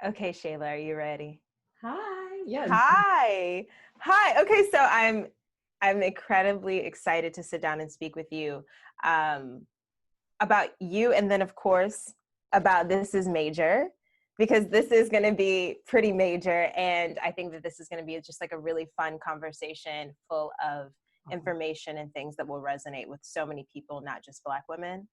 Okay, Shayla, are you ready? Hi. Yes. Hi. Hi. Okay, so I'm incredibly excited to sit down and speak with you um, about you, and then of course about This Is Major, because this is going to be pretty major, and I think that this is going to be just like a really fun conversation full of Awesome. information and things that will resonate with so many people, not just Black women.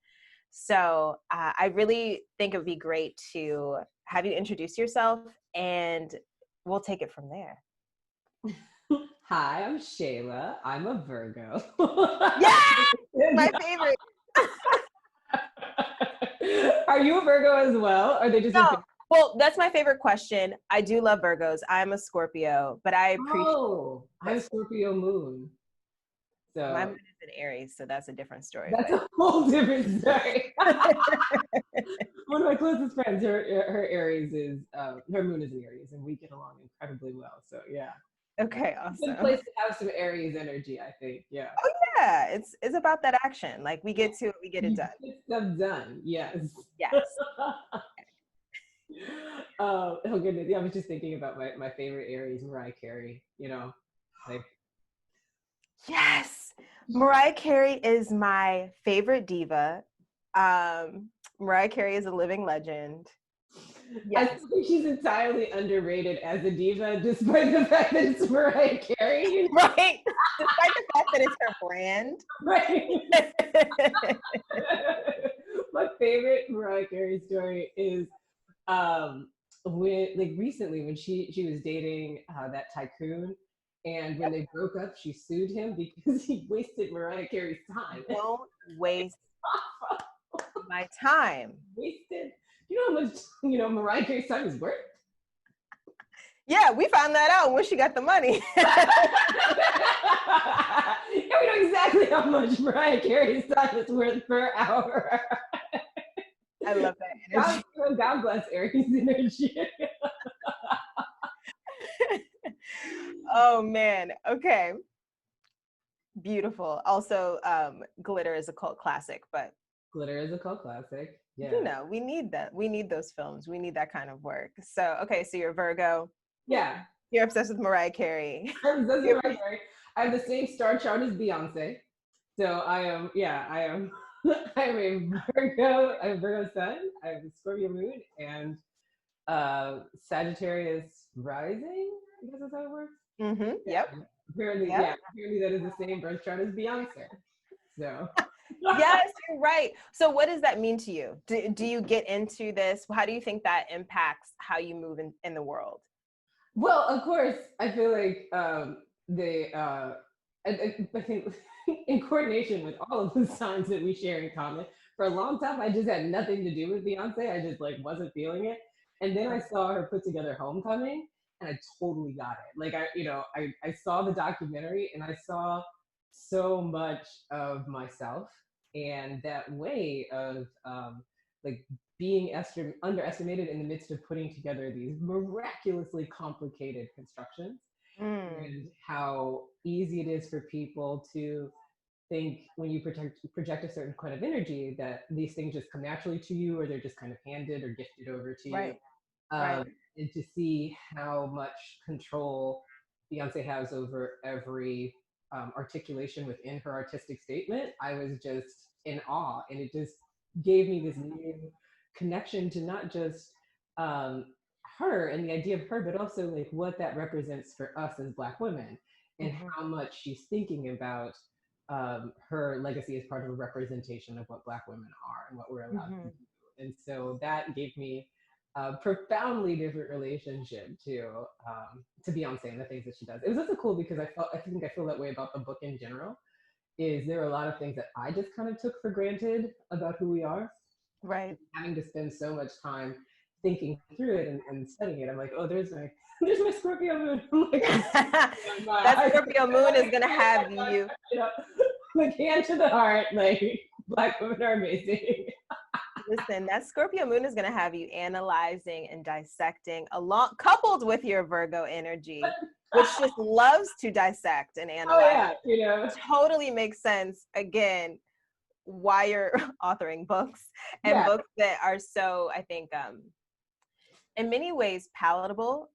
So I really think it would be great to have you introduce yourself, and we'll take it from there. Hi, I'm Shayla. I'm a Virgo. Yeah, my favorite. Are you a Virgo as well? Or are they just your No, favorite? well, that's my favorite question. I do love Virgos. I'm a Scorpio, but I appreciate Oh, that I'm Scorpio moon. my So moon is in Aries, so that's a different story. that's a whole different story. One of my closest friends, her Aries is her moon is in Aries, and we get along incredibly well. So yeah, Okay, it's a good awesome. place to have some Aries energy, I think. Yeah. Oh yeah, it's about that action. Like we Yeah. get to it, we get it You done. get stuff done. Yes. Yes. Oh goodness. Yeah, I was just thinking about my favorite Aries, Mariah Carey, like Yes. Mariah Carey is my favorite diva. Mariah Carey is a living legend. I Yes. still think she's entirely underrated as a diva, despite the fact that it's Mariah Carey, Right? Despite the fact that it's her brand. right? My favorite Mariah Carey story is when like recently when she was dating that tycoon, and when they broke up she sued him because he wasted Mariah Carey's time. Don't waste my time. Wasted. You know how much Mariah Carey's time is worth? Yeah, we found that out when she got the money. And we know exactly how much Mariah Carey's time is worth per hour. I love that energy. God bless Aries energy. Oh man. Okay. Beautiful. Also, Glitter is a cult classic, but Glitter is a cult classic. you Yeah. know, we need that. We need those films. We need that kind of work. So, okay, so you're Virgo. Yeah. You're obsessed with Mariah Carey. I'm obsessed with You're Mariah Carey. I have the same star chart as Beyonce. So I am I am a Virgo, I have Virgo sun, I have a Scorpio moon, and Sagittarius rising. I guess that's how it works. Yep. Yeah. Apparently, Yep. apparently that is the same birth chart as Beyonce. So Yes, you're right. So, what does that mean to you? Do you get into this? How do you think that impacts how you move in the world? well, of course, I feel like I think in coordination with all of the signs that we share in common, for a long time I just had nothing to do with Beyonce. I just like wasn't feeling it. And then I saw her put together Homecoming, and I totally got it. Like I saw the documentary, and I saw so much of myself and that way of like being underestimated in the midst of putting together these miraculously complicated constructions, Mm, and how easy it is for people to think when you project a certain kind of energy that these things just come naturally to you, or they're just kind of handed or gifted over to you. right, right. um, and to see how much control Beyonce has over every articulation within her artistic statement, I was just in awe, and it just gave me this new connection to not just um, her and the idea of her, but also like what that represents for us as Black women, and Mhm, how much she's thinking about her legacy as part of a representation of what Black women are and what we're allowed to mhm. do. And so that gave me a profoundly different relationship to Beyonce and the things that she does. It was also cool because I think I feel that way about the book in general. Is there are a lot of things that I just kind of took for granted about who we are, Right. having to spend so much time thinking through it and studying it. I'm like, oh, there's my there's my Scorpio moon. I'm like, That Scorpio moon is gonna have you. you know, like hand to the heart, like Black women are amazing. Listen, that Scorpio moon is gonna have you analyzing and dissecting along, coupled with your Virgo energy, which just loves to dissect and Oh analyze. yeah, Totally makes sense. Again, why you're authoring books, and yeah, books that are so, I think, in many ways palatable.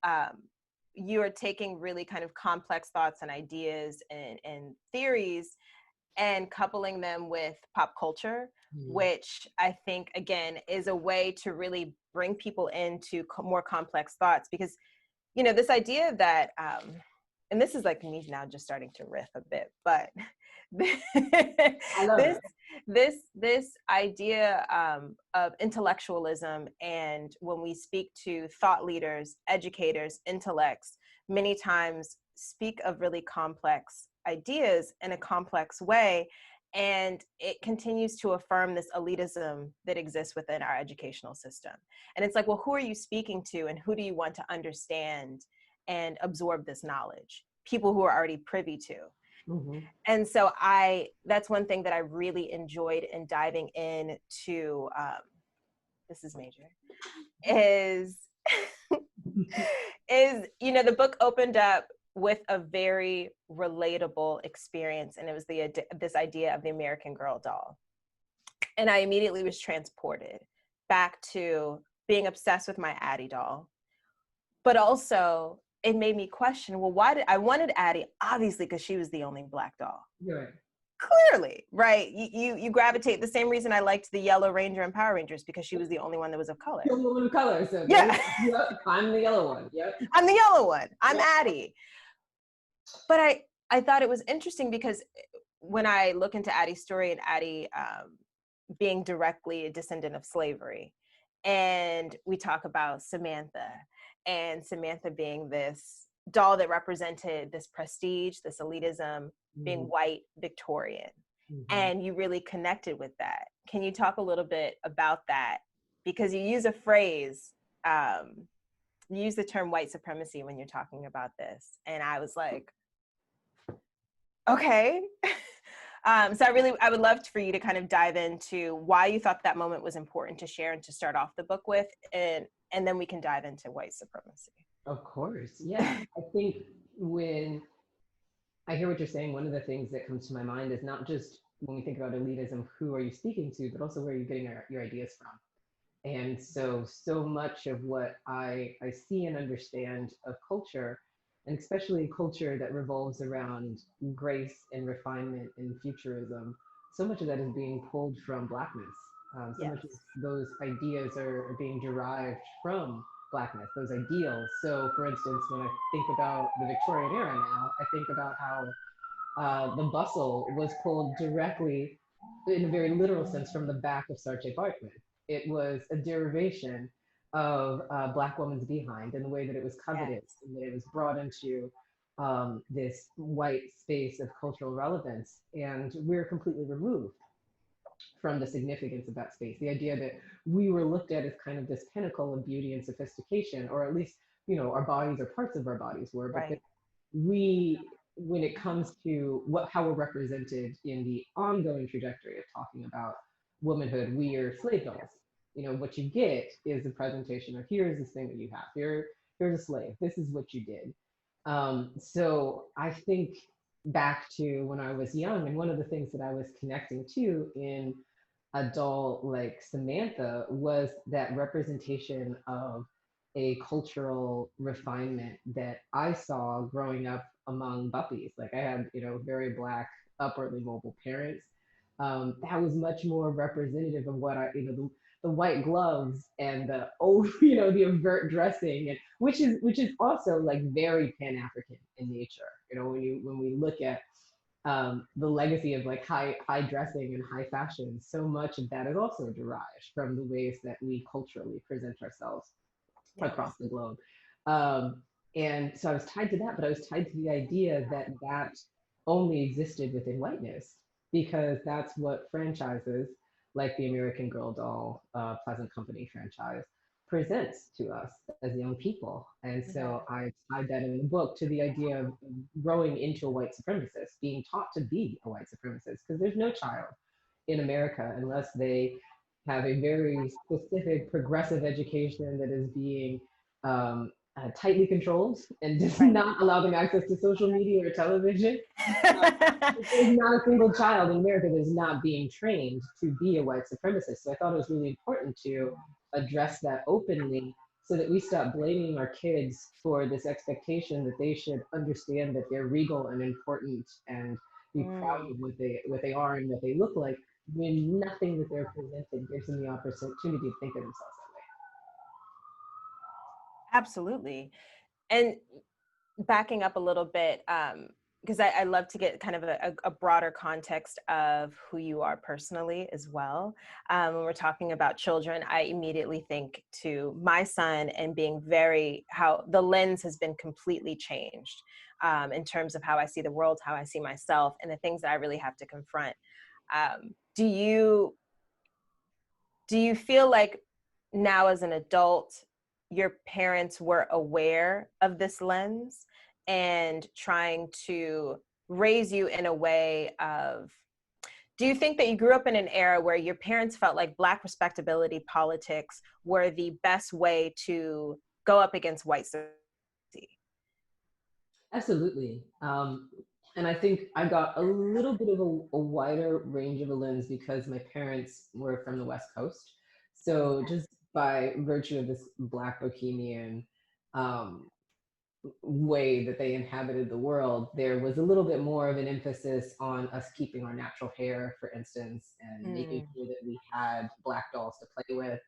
You are taking really kind of complex thoughts and ideas and theories and coupling them with pop culture, which I think, again, is a way to really bring people into more complex thoughts. Because, you know, this idea that, and this is like me now just starting to riff a bit, but I love it. this idea of intellectualism, and when we speak to thought leaders, educators, intellects, many times speak of really complex ideas in a complex way, and it continues to affirm this elitism that exists within our educational system. And it's like, well, who are you speaking to, and who do you want to understand and absorb this knowledge? People who are already privy to. And so that's one thing that I really enjoyed in diving into, this is major, is, you know, the book opened up with a very relatable experience, and it was this idea of the American Girl doll. And I immediately was transported back to being obsessed with my Addie doll, but also it made me question, well, why did I wanted Addie? Obviously, because she was the only Black doll. Right. Clearly, right? You gravitate the same reason I liked the Yellow Ranger and Power Rangers, because she was the only one that was of color. The only one of color. So yeah, yep, I'm the yellow one. Yep. I'm the yellow one. I'm Addie. But I thought it was interesting because when I look into Addie's story, and Addie being directly a descendant of slavery, and we talk about Samantha, and Samantha being this doll that represented this prestige, this elitism, being white, Victorian, and you really connected with that. Can you talk a little bit about that? Because you use a phrase, you use the term white supremacy when you're talking about this, and I was like, okay. So I would love for you to kind of dive into why you thought that moment was important to share and to start off the book with, and then we can dive into white supremacy. Of course, yeah. I think when I hear what you're saying, one of the things that comes to my mind is not just when we think about elitism, who are you speaking to, but also where are you getting your ideas from? And so much of what I see and understand of culture, and especially culture that revolves around grace and refinement and futurism, so much of that is being pulled from Blackness. So much of those ideas are being derived from Blackness, those ideals. So for instance, when I think about the Victorian era now, I think about how the bustle was pulled directly, in a very literal sense, from the back of Saartjie Baartman. It was a derivation of Black woman's behind, and the way that it was coveted, and that it was brought into this white space of cultural relevance. And we're completely removed from the significance of that space. The idea that we were looked at as kind of this pinnacle of beauty and sophistication, or at least, you know, our bodies or parts of our bodies were, but we, when it comes to how we're represented in the ongoing trajectory of talking about womanhood, we are slave dolls. You know, what you get is a presentation of, here's this thing that you have, here's a slave, this is what you did. So I think back to when I was young, and one of the things that I was connecting to in a doll like Samantha was that representation of a cultural refinement that I saw growing up among Buppies. Like I had, you know, very Black, upwardly mobile parents. That was much more representative of what I, you know, the white gloves and the you know, the overt dressing, and which is also like very Pan-African in nature. You know, when we look at the legacy of like high dressing and high fashion, so much of that is also derived from the ways that we culturally present ourselves across the globe. And so I was tied to that, but I was tied to the idea that that only existed within whiteness, because that's what franchises like the American Girl doll, Pleasant Company franchise presents to us as young people. And so I tied that in the book to the idea of growing into a white supremacist, being taught to be a white supremacist, because there's no child in America, unless they have a very specific progressive education that is being tightly controlled and does not allow them access to social media or television. There's not a single child in America that is not being trained to be a white supremacist. So I thought it was really important to address that openly, so that we stop blaming our kids for this expectation that they should understand that they're regal and important and be proud Mm, of what they are and what they look like, when nothing that they're presented gives them the opportunity to think of themselves that way. absolutely. And backing up a little bit, because I love to get kind of a broader context of who you are personally as well. When we're talking about children, I immediately think to my son and being how the lens has been completely changed in terms of how I see the world, how I see myself, and the things that I really have to confront. Do you feel like now as an adult, your parents were aware of this lens and trying to raise you in a way of, do you think that you grew up in an era where your parents felt like Black respectability politics were the best way to go up against white supremacy? Absolutely. And I think I got a little bit of a wider range of a lens because my parents were from the West Coast. So just by virtue of this Black bohemian um, way that they inhabited the world, there was a little bit more of an emphasis on us keeping our natural hair, for instance, and making Mm, sure that we had Black dolls to play with.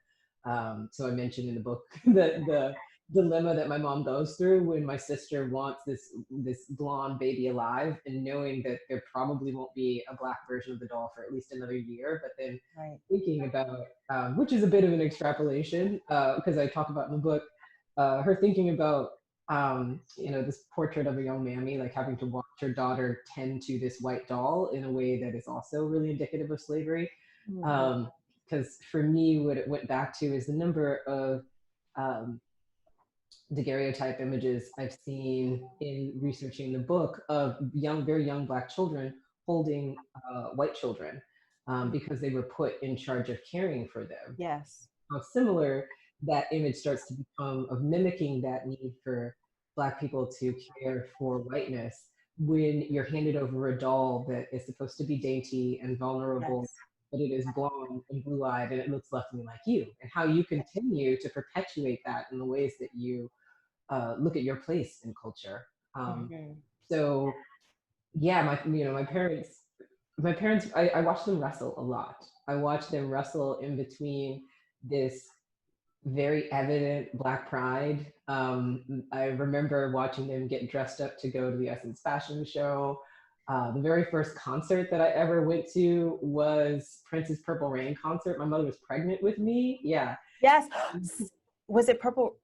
So I mentioned in the book the dilemma that my mom goes through when my sister wants this blonde baby alive, and knowing that there probably won't be a Black version of the doll for at least another year, but then right. thinking about, which is a bit of an extrapolation, because I talk about in the book, her thinking about this portrait of a young mammy, like having to watch her daughter tend to this white doll in a way that is also really indicative of slavery. Mhm. Because for me, what it went back to is the number of um, daguerreotype images I've seen in researching the book of very young Black children holding white children, because they were put in charge of caring for them. Yes. How similar that image starts to become of mimicking that need for Black people to care for whiteness when you're handed over a doll that is supposed to be dainty and vulnerable, Yes. but it is blonde and blue eyed and it looks nothing like you, and how you continue to perpetuate that in the ways that you look at your place in culture. Mhm. So yeah, my parents, I watched them wrestle a lot. I watched them wrestle in between this very evident Black pride. I remember watching them get dressed up to go to the Essence Fashion Show. The very first concert that I ever went to was Prince's Purple Rain concert. My mother was pregnant with me. Yeah. Yes. Was it Purple?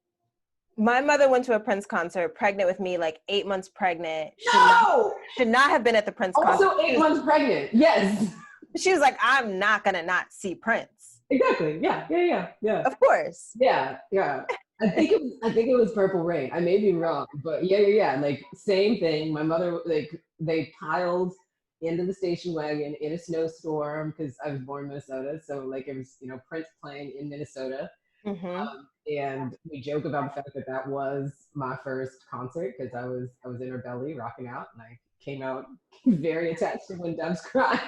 My mother went to a Prince concert, pregnant with me, like 8 months pregnant. No! Should not have been at the Prince concert. Also 8 months pregnant. Yes. She was like, I'm not gonna not see Prince. Exactly. Yeah. Yeah. Yeah. Yeah. Of course. Yeah, yeah. I think it was Purple Rain. I may be wrong, but yeah, yeah, yeah. Like same thing. My mother, like, they piled into the station wagon in a snowstorm because I was born in Minnesota. So like it was, Prince playing in Minnesota. Hmm. And we joke about the fact that that was my first concert because I was in her belly rocking out, and I came out very attached to When Doves Cry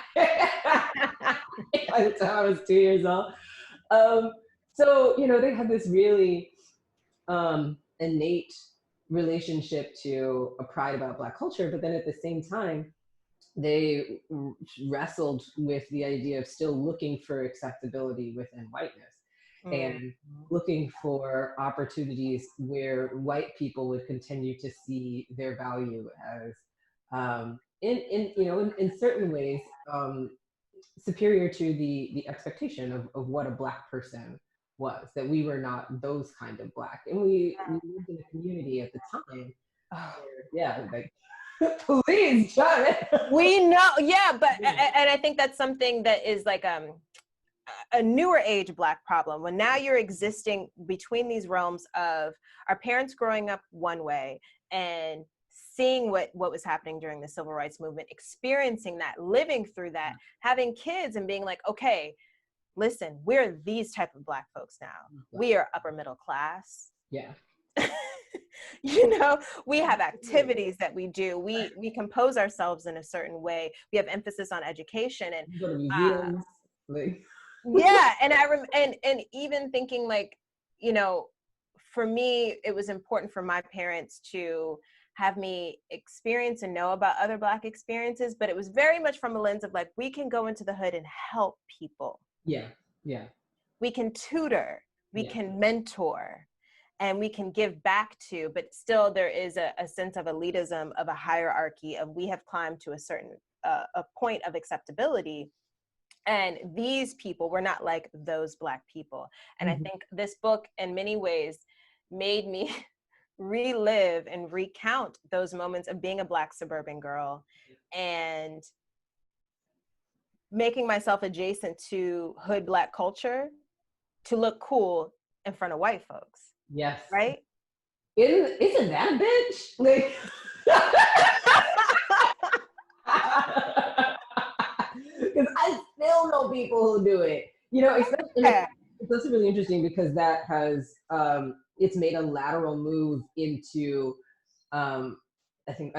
by the time I was 2 years old. Um, so they had this really innate relationship to a pride about Black culture, but then at the same time, they wrestled with the idea of still looking for acceptability within whiteness Mm. and looking for opportunities where white people would continue to see their value as in certain ways superior to the expectation of what a Black person was, that we were not those kind of Black, and we lived in a community at the time Oh, where, yeah, like, please shut it. we know, yeah, but Yeah. and I think that's something that is like a newer age Black problem. When now you're existing between these realms of our parents growing up one way and seeing what was happening during the civil rights movement, experiencing that, living through that, having kids and being like, okay, listen, we're these type of Black folks now. We are upper middle class. Yeah. We have activities that we do. We compose ourselves in a certain way. We have emphasis on education and You go to uh, museums, like, yeah. And and even thinking like, you know, for me, it was important for my parents to have me experience and know about other Black experiences, but it was very much from a lens of like, we can go into the hood and help people. Yeah. Yeah. We can tutor, we Yeah. can mentor, and we can give back to, but still there is a sense of elitism, of a hierarchy, of we have climbed to a certain a point of acceptability. And these people were not like those Black people. And I think this book in many ways made me relive and recount those moments of being a Black suburban girl and making myself adjacent to hood Black culture to look cool in front of white folks. Yes. Right? Isn't that a bitch? Like, because I still know people who do it. You know, it's also really interesting because that has it's made a lateral move into I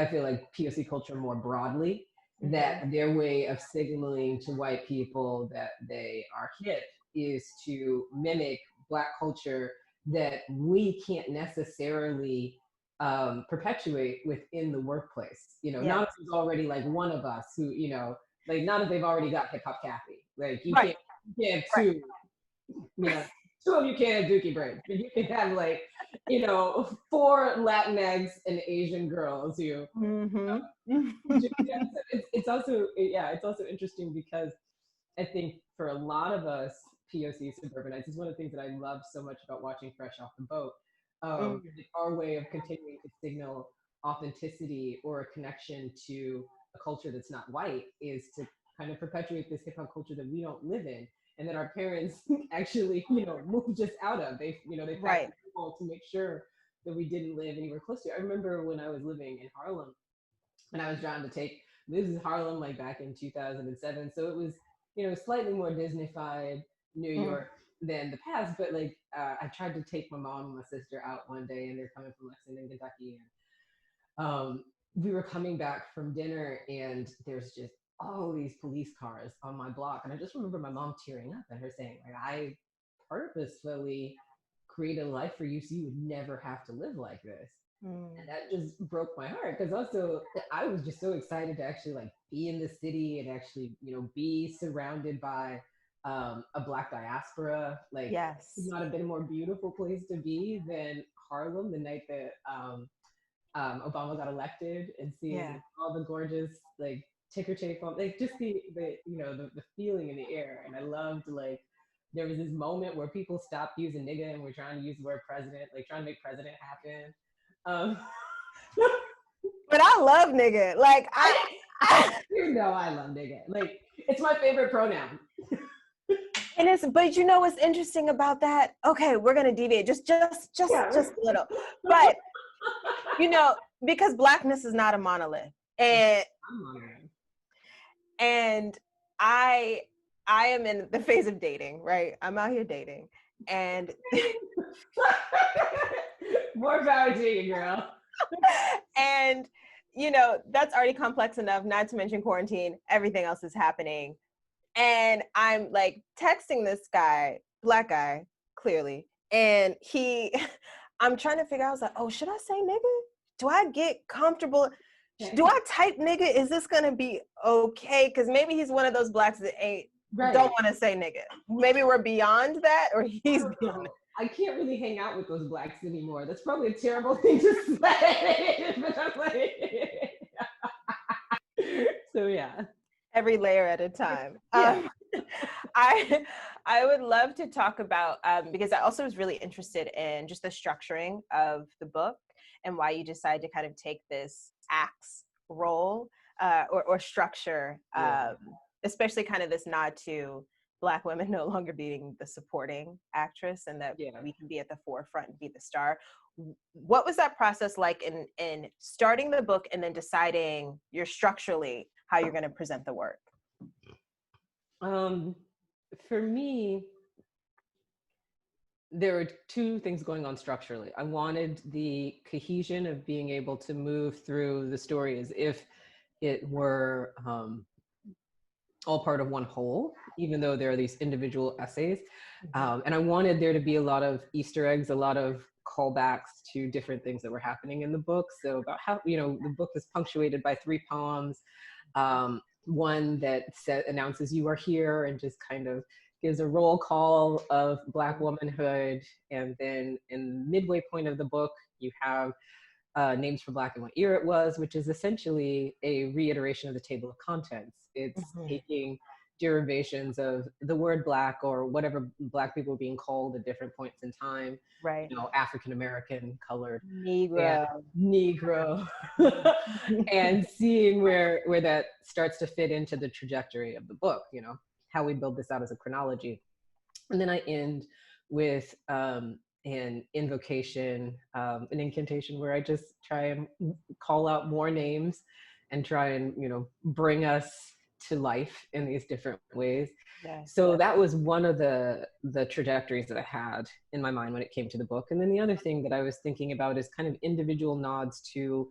feel like POC culture more broadly, that their way of signaling to white people that they are hip is to mimic Black culture that we can't necessarily perpetuate within the workplace. You know, not if there's already like one of us who, you know, like not if they've already got hip hop Kathy. Like you can't have two, you know, two of you can't have Dookie braids, but you can have like, you know, 4 Latinx and Asian girls who. It's also interesting because I think for a lot of us POC suburbanites, it's one of the things that I love so much about watching Fresh Off the Boat. Our way of continuing to signal authenticity or a connection to a culture that's not white is to kind of perpetuate this hip hop culture that we don't live in, and that our parents actually, you know, moved us out of. They, you know, they factored to make sure that we didn't live anywhere close to. I remember when I was living in Harlem, and I was trying to take, this is Harlem like back in 2007, so it was, you know, slightly more Disneyfied New York than the past, but like I tried to take my mom and my sister out one day, and they're coming from Lexington, Kentucky, and we were coming back from dinner, and there's just all these police cars on my block, and I just remember my mom tearing up and her saying, like, I purposefully created a life for you so you would never have to live like this. And that just broke my heart, because also I was just so excited to actually like be in the city and actually, you know, be surrounded by a Black diaspora. Like, could not have been a more beautiful place to be than Harlem the night that Obama got elected, and seeing all the gorgeous like ticker tape on, like just the you know the feeling in the air. And I loved, like, there was this moment where people stopped using nigga and we're trying to use the word president, like trying to make president happen. But I love nigga. Like you know, I love nigga. Like, it's my favorite pronoun. And it's, but you know what's interesting about that? Okay, we're gonna deviate just a little. But you know, because Blackness is not a monolith, and I am in the phase of dating, right? I'm out here dating, and more power to you, girl. And you know, that's already complex enough, not to mention quarantine, everything else is happening. And I'm like texting this guy, Black guy, clearly, and I'm trying to figure out, I was like, oh, should I say nigga? Do I get comfortable? Do I type nigga? Is this gonna be okay? Because maybe he's one of those Blacks that don't want to say nigga. Maybe we're beyond that, or he's beyond that. I can't really hang out with those Blacks anymore. That's probably a terrible thing to say. But I'm like, so yeah. Every layer at a time. I would love to talk about, because I also was really interested in just the structuring of the book and why you decided to kind of take this axe role or structure, especially kind of this nod to Black women no longer being the supporting actress, and that we can be at the forefront and be the star. What was that process like in starting the book and then deciding structurally how you're going to present the work? For me, there were two things going on structurally. I wanted the cohesion of being able to move through the story as if it were all part of one whole, even though there are these individual essays. And I wanted there to be a lot of Easter eggs, a lot of callbacks to different things that were happening in the book. So about how, the book is punctuated by 3 poems. One that announces you are here and just kind of gives a roll call of Black womanhood. And then in midway point of the book, you have names for Black and what year it was, which is essentially a reiteration of the table of contents. It's taking derivations of the word Black or whatever Black people were being called at different points in time. Right. African American, colored, Negro, and seeing where that starts to fit into the trajectory of the book. How we build this out as a chronology, and then I end with an invocation, an incantation where I just try and call out more names and try and bring us to life in these different ways. Yes. So that was one of the trajectories that I had in my mind when it came to the book. And then the other thing that I was thinking about is kind of individual nods to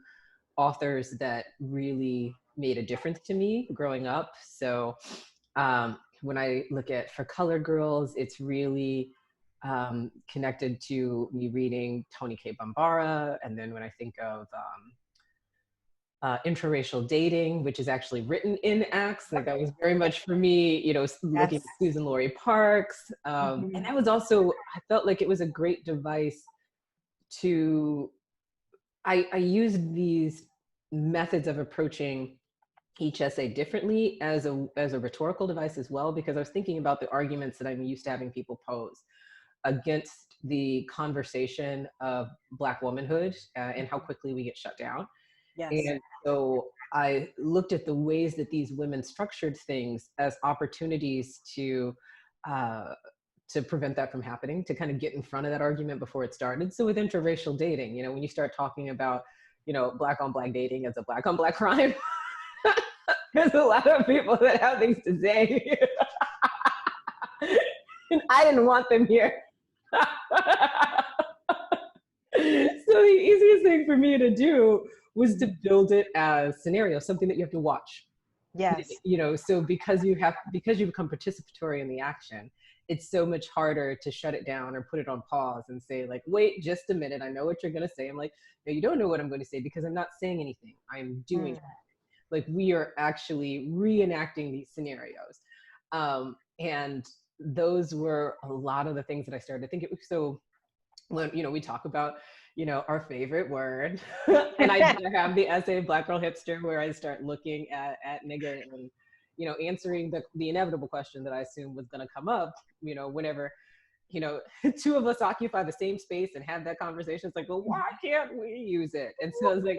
authors that really made a difference to me growing up. So when I look at For Colored Girls, it's really connected to me reading Toni K. Bambara. And then when I think of Intraracial Dating, which is actually written in Acts, that was very much for me, looking at Susan Laurie Parks. And that was also, I felt like it was a great device to, I used these methods of approaching each essay differently as a rhetorical device as well, because I was thinking about the arguments that I'm used to having people pose against the conversation of Black womanhood and how quickly we get shut down. Yes. And so I looked at the ways that these women structured things as opportunities to prevent that from happening, to kind of get in front of that argument before it started. So with interracial dating, when you start talking about, Black on Black dating as a Black on Black crime, there's a lot of people that have things to say. And I didn't want them here. So the easiest thing for me to do was to build it as scenario, something that you have to watch. Yes. So because you become participatory in the action, it's so much harder to shut it down or put it on pause and say like, wait, just a minute. I know what you're going to say. I'm like, no, you don't know what I'm going to say because I'm not saying anything. I'm doing it. Like we are actually reenacting these scenarios. And those were a lot of the things that I started to think it was. So when, we talk about, our favorite word, and I have the essay Black Girl Hipster where I start looking at nigga and, answering the inevitable question that I assumed was going to come up, whenever, two of us occupy the same space and have that conversation. It's like, well, why can't we use it? And so I was like,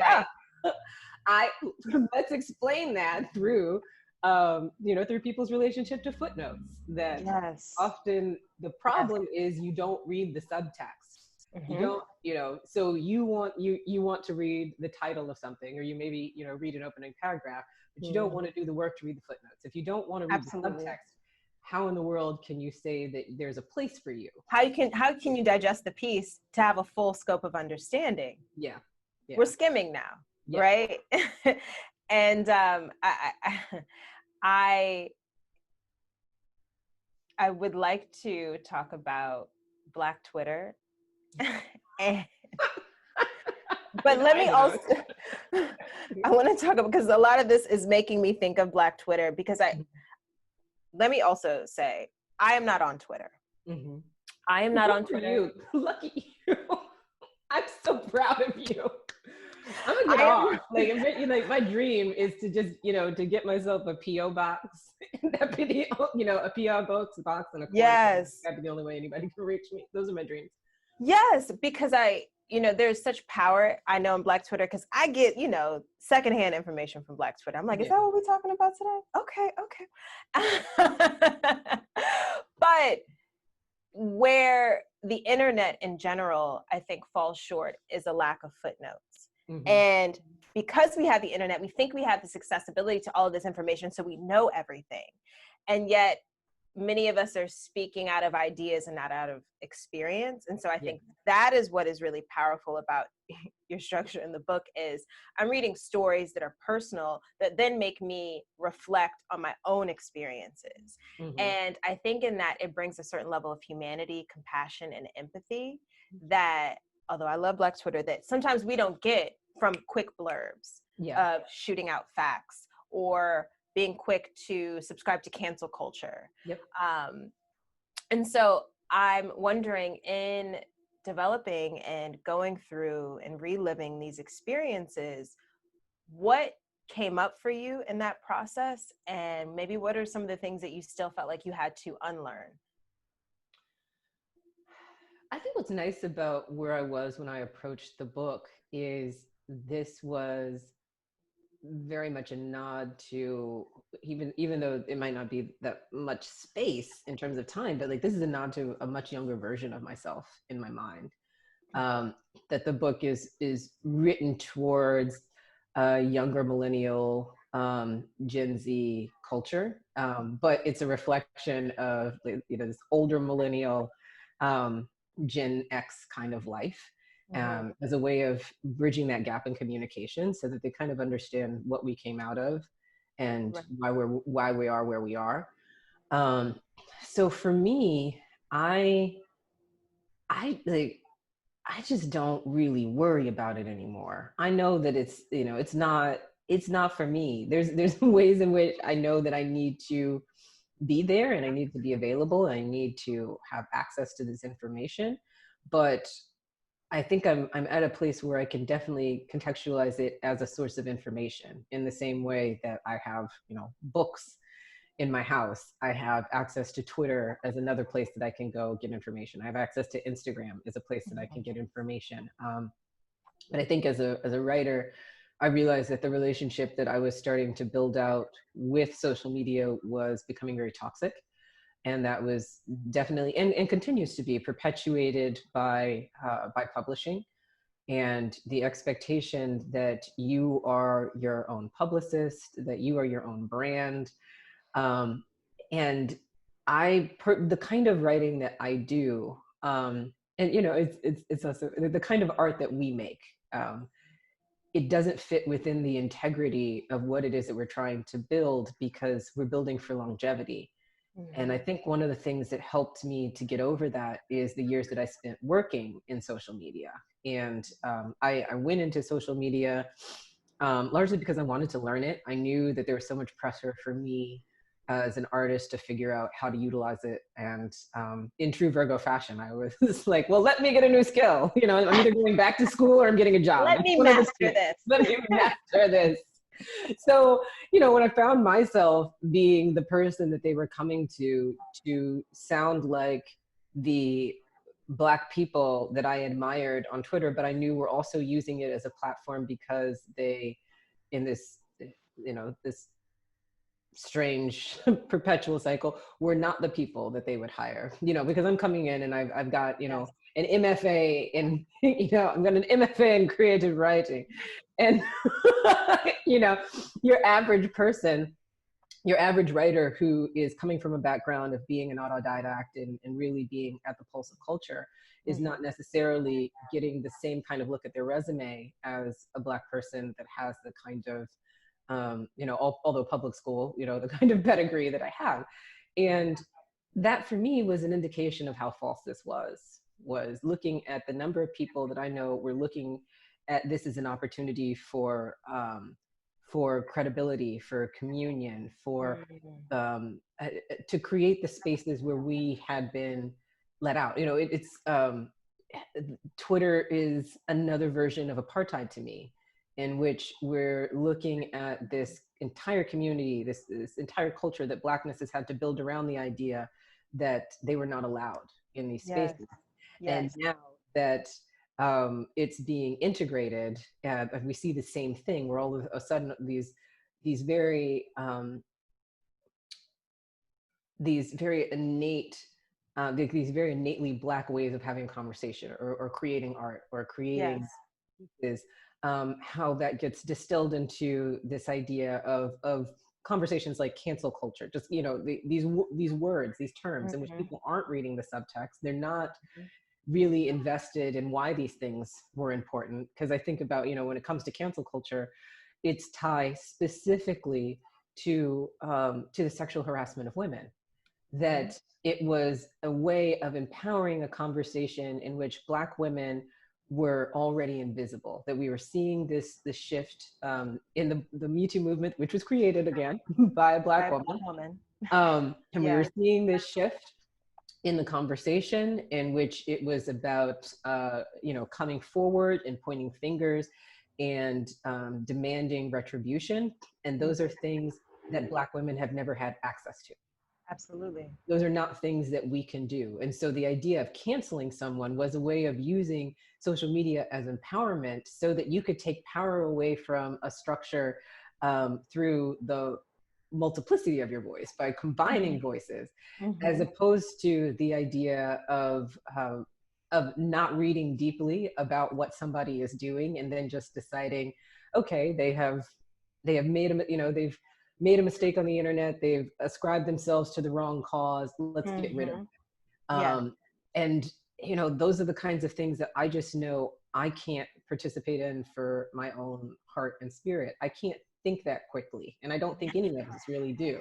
let's explain that through, through people's relationship to footnotes. That often the problem is you don't read the subtext. You don't, so you want to read the title of something, or you maybe, read an opening paragraph, but you don't want to do the work to read the footnotes. If you don't want to read the subtext, how in the world can you say that there's a place for you? How can you digest the piece to have a full scope of understanding? Yeah. We're skimming now, right? And I would like to talk about Black Twitter. But let me also, I want to talk about, because a lot of this is making me think of Black Twitter, because let me also say, I am not on Twitter. I am not on Twitter. You. Lucky you. I'm so proud of you. I'm gonna get off. Like my dream is to just, to get myself a PO box, that be a PO box and a coin. That'd be the only way anybody can reach me. Those are my dreams. Yes, because there's such power, I know, in Black Twitter, because I get, secondhand information from Black Twitter. I'm like, is that what we're talking about today? Okay. But where the internet in general, I think, falls short is a lack of footnotes. And because we have the internet, we think we have this accessibility to all of this information, so we know everything. And yet, many of us are speaking out of ideas and not out of experience. And so I think that is what is really powerful about your structure in the book is I'm reading stories that are personal that then make me reflect on my own experiences. And I think in that it brings a certain level of humanity, compassion, and empathy that although I love Black Twitter, that sometimes we don't get from quick blurbs of shooting out facts or being quick to subscribe to cancel culture. Yep. And so I'm wondering, in developing and going through and reliving these experiences, what came up for you in that process? And maybe what are some of the things that you still felt like you had to unlearn? I think what's nice about where I was when I approached the book is this was very much a nod to, even though it might not be that much space in terms of time, but like this is a nod to a much younger version of myself in my mind. That the book is written towards a younger millennial, Gen Z culture, but it's a reflection of this older millennial, Gen X kind of life, as a way of bridging that gap in communication so that they kind of understand what we came out of and why we are where we are. So for me, I just don't really worry about it anymore. I know that it's not for me. There's ways in which I know that I need to be there and I need to be available. And I need to have access to this information, but I think I'm at a place where I can definitely contextualize it as a source of information in the same way that I have, books in my house. I have access to Twitter as another place that I can go get information. I have access to Instagram as a place that I can get information. But I think as a writer, I realized that the relationship that I was starting to build out with social media was becoming very toxic. And that was definitely, and continues to be, perpetuated by publishing, and the expectation that you are your own publicist, that you are your own brand. And the kind of writing that I do, and it's also the kind of art that we make. It doesn't fit within the integrity of what it is that we're trying to build, because we're building for longevity. And I think one of the things that helped me to get over that is the years that I spent working in social media. And I went into social media largely because I wanted to learn it. I knew that there was so much pressure for me as an artist to figure out how to utilize it. And in true Virgo fashion, I was like, well, let me get a new skill. I'm either going back to school or I'm getting a job. Let me master this. Let me master this. So, when I found myself being the person that they were coming to sound like the Black people that I admired on Twitter, but I knew were also using it as a platform because they, in this, this strange perpetual cycle, were not the people that they would hire, because I'm coming in and I've got, an MFA in, I've got an MFA in creative writing. And, your average person, your average writer who is coming from a background of being an autodidact and really being at the pulse of culture is not necessarily getting the same kind of look at their resume as a Black person that has the kind of, although public school, the kind of pedigree that I have. And that for me was an indication of how false this was looking at the number of people that I know were looking at this as an opportunity for credibility, for communion, for to create the spaces where we had been let out. It's Twitter is another version of apartheid to me, in which we're looking at this entire community, this entire culture that Blackness has had to build around the idea that they were not allowed in these spaces. And now that it's being integrated, and we see the same thing, where all of a sudden these very innate, these very innately Black ways of having conversation or creating art or creating pieces, how that gets distilled into this idea of conversations like cancel culture, just these words, these terms in which people aren't reading the subtext. They're not really invested in why these things were important. Because I think about, when it comes to cancel culture, it's tied specifically to the sexual harassment of women. That it was a way of empowering a conversation in which Black women were already invisible, that we were seeing this shift in the Me Too movement, which was created again by a Black woman. And we were seeing this shift in the conversation in which it was about, coming forward and pointing fingers and demanding retribution. And those are things that Black women have never had access to. Absolutely. Those are not things that we can do. And so the idea of canceling someone was a way of using social media as empowerment so that you could take power away from a structure through the multiplicity of your voice by combining voices, as opposed to the idea of not reading deeply about what somebody is doing and then just deciding, okay, they have made they've made a mistake on the internet, they've ascribed themselves to the wrong cause, let's get rid of it. And those are the kinds of things that I just know I can't participate in for my own heart and spirit. I can't think that quickly, and I don't think any of us really do.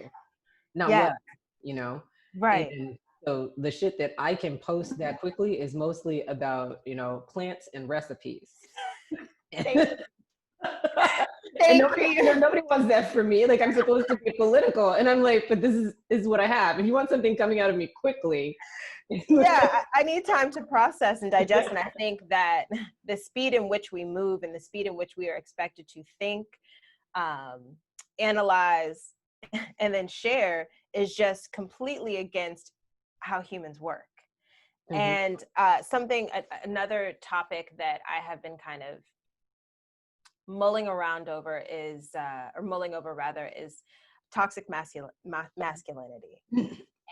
Not well. Right. And so the shit that I can post that quickly is mostly about plants and recipes. And nobody wants that for me. Like, I'm supposed to be political, and I'm like, but this is what I have. If you want something coming out of me quickly, I need time to process and digest. And I think that the speed in which we move and the speed in which we are expected to think, analyze, and then share is just completely against how humans work. And another topic that I have been kind of mulling over is toxic masculinity.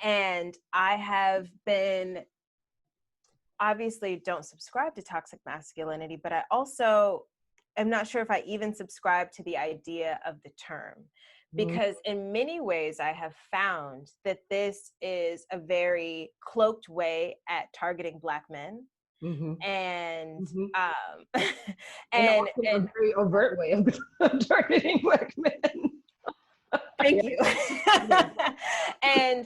And I have been, obviously don't subscribe to toxic masculinity, but I also am not sure if I even subscribe to the idea of the term, because in many ways I have found that this is a very cloaked way at targeting Black men. And and a very overt way of targeting Black men. Thank you. And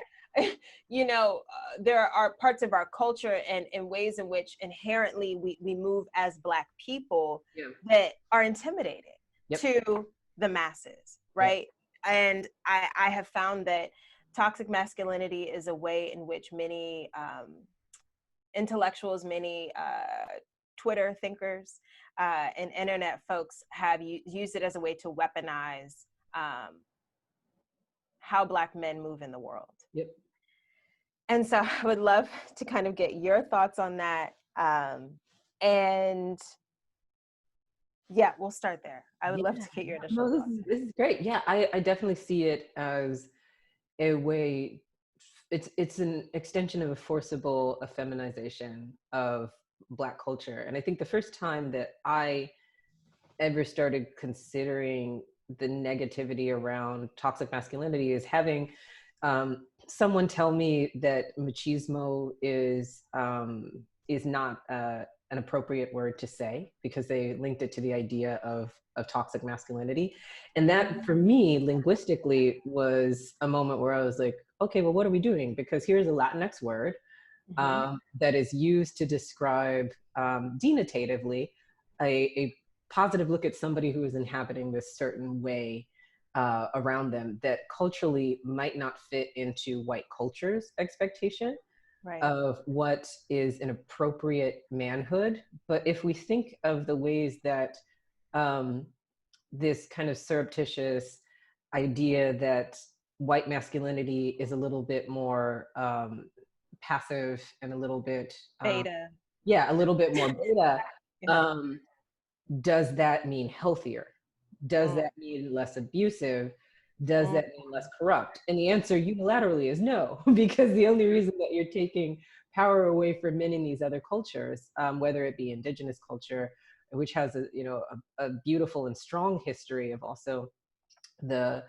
there are parts of our culture and ways in which inherently we move as Black people that are intimidating to the masses, right? And I have found that toxic masculinity is a way in which many intellectuals, many Twitter thinkers, and internet folks have used it as a way to weaponize how Black men move in the world. And so I would love to kind of get your thoughts on that. And we'll start there. I would love to get your initial thoughts. This is great. Yeah, I definitely see it as a way, it's an extension of a forcible effeminization of Black culture. And I think the first time that I ever started considering the negativity around toxic masculinity is having someone tell me that machismo is not an appropriate word to say, because they linked it to the idea of toxic masculinity. And that, for me, linguistically, was a moment where I was like, okay, well, what are we doing? Because here's a Latinx word that is used to describe denotatively a positive look at somebody who is inhabiting this certain way around them that culturally might not fit into white culture's expectation of what is an appropriate manhood. But if we think of the ways that this kind of surreptitious idea that white masculinity is a little bit more passive and a little bit beta. A little bit more beta. Does that mean healthier? Does that mean less abusive? Does that mean less corrupt? And the answer unilaterally is no, because the only reason that you're taking power away from men in these other cultures, whether it be indigenous culture, which has a beautiful and strong history of also the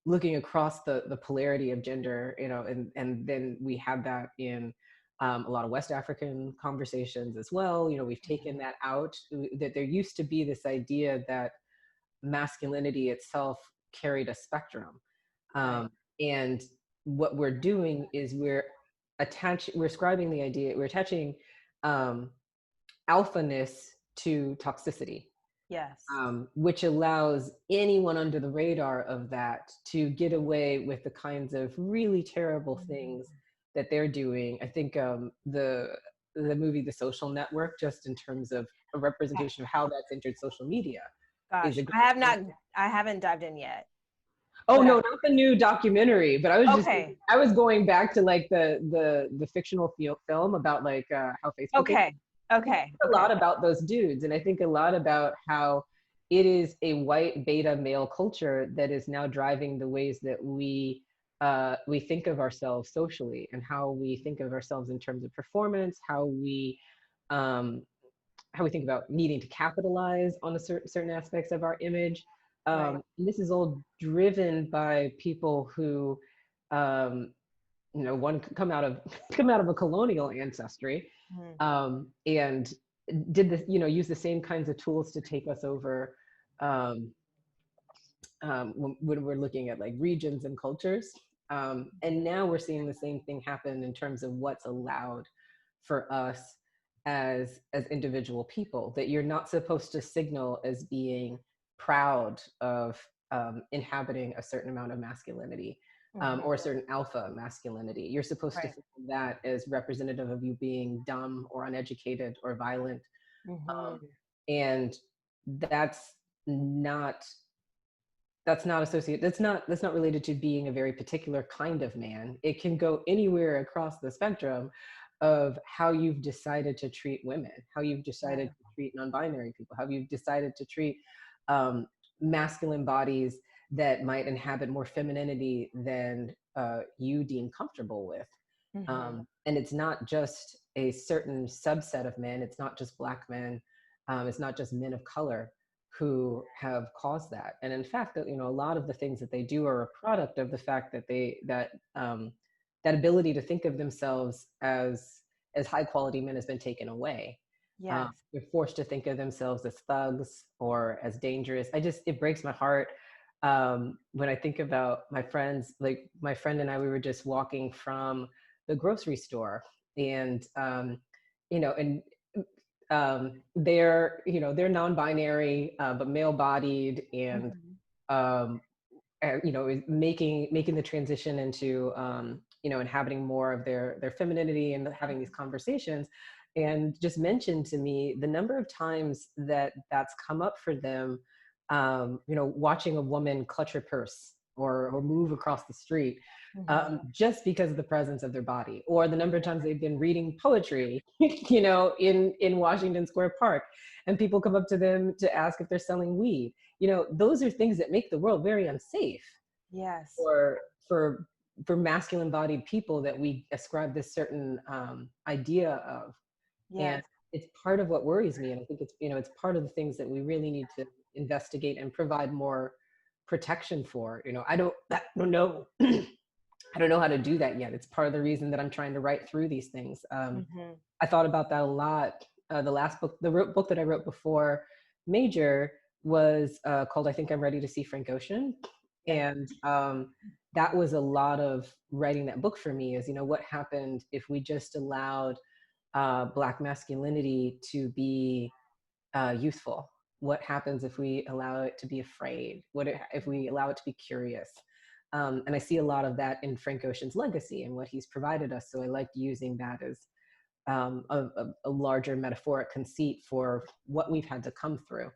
looking across the polarity of gender, and then we have that in a lot of West African conversations as well. We've taken that out, that there used to be this idea that masculinity itself carried a spectrum. And what we're doing is we're attaching the idea, we're attaching alphaness to toxicity, Yes. which allows anyone under the radar of that to get away with the kinds of really terrible things that they're doing. I think the movie The Social Network, just in terms of a representation of how that's entered social media, is Gosh, a great I have not, example. I haven't dived in yet, Oh but no, not the new documentary, but I was just okay, I was going back to like the fictional film about like how Facebook is. okay, okay, A lot okay. about those dudes, and I think a lot about how it is a white beta male culture that is now driving the ways that we think of ourselves socially, and how we think of ourselves in terms of performance, um, how we think about needing to capitalize on a certain aspects of our image. Right. And this is all driven by people who, um, one come out of come out of a colonial ancestry, Mhm. and did this, use the same kinds of tools to take us over, um, when we're looking at like regions and cultures. And now we're seeing the same thing happen in terms of what's allowed for us as individual people, that you're not supposed to signal as being proud of inhabiting a certain amount of masculinity, Mhm. or a certain alpha masculinity. You're supposed to Right. think of that as representative of you being dumb or uneducated or violent. Mhm. And that's not that's not related to being a very particular kind of man. It can go anywhere across the spectrum of how you've decided to treat women, how you've decided Right. to treat non-binary people, how you've decided to treat um, masculine bodies that might inhabit more femininity than you deem comfortable with. Mhm. And it's not just a certain subset of men. It's not just Black men. It's not just men of color who have caused that. And in fact, that a lot of the things that they do are a product of the fact that that ability to think of themselves as high quality men has been taken away. Yes. They're forced to think of themselves as thugs or as dangerous. It breaks my heart when I think about my friends. Like my friend and I, we were just walking from the grocery store, and and they're non-binary, but male-bodied, and Mhm. um, making the transition into inhabiting more of their femininity and having these conversations, and just mentioned to me the number of times that that's come up for them, watching a woman clutch her purse or move across the street, Mhm. just because of the presence of their body, or the number of times they've been reading poetry, in Washington Square Park, and people come up to them to ask if they're selling weed. Those are things that make the world very unsafe Yes. for for for masculine bodied people that we ascribe this certain idea of. And Yes. it's part of what worries me, and I think it's part of the things that we really need to investigate and provide more protection for. I don't know I don't know how to do that yet. It's part of the reason that I'm trying to write through these things. Mhm. I thought about that a lot. The last book, book that I wrote before Major, was called "I Think I'm Ready to See Frank Ocean," Yeah. and that was a lot of writing that book for me. Is what happened if we just allowed Black masculinity to be youthful? What happens if we allow it to be afraid? If we allow it to be curious? And I see a lot of that in Frank Ocean's legacy and what he's provided us. So I liked using that as a larger metaphoric conceit for what we've had to come through.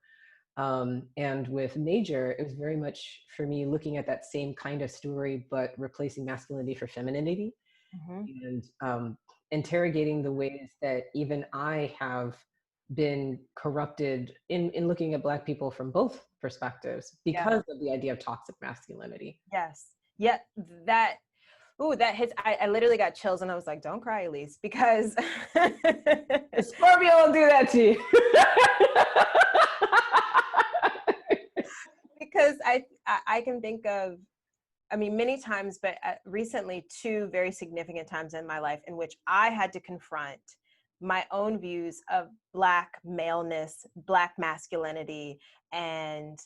And with Major, it was very much for me looking at that same kind of story, but replacing masculinity for femininity, Mhm. and interrogating the ways that even I have been corrupted in looking at Black people from both perspectives Yes. because of the idea of toxic masculinity. Yes. Yeah. That. Ooh, that hits. I literally got chills, and I was like, "Don't cry, Elise," because The Scorpio will do that to you. because I can think of, I mean, many times, but recently, two very significant times in my life in which I had to confront my own views of Black maleness, Black masculinity. And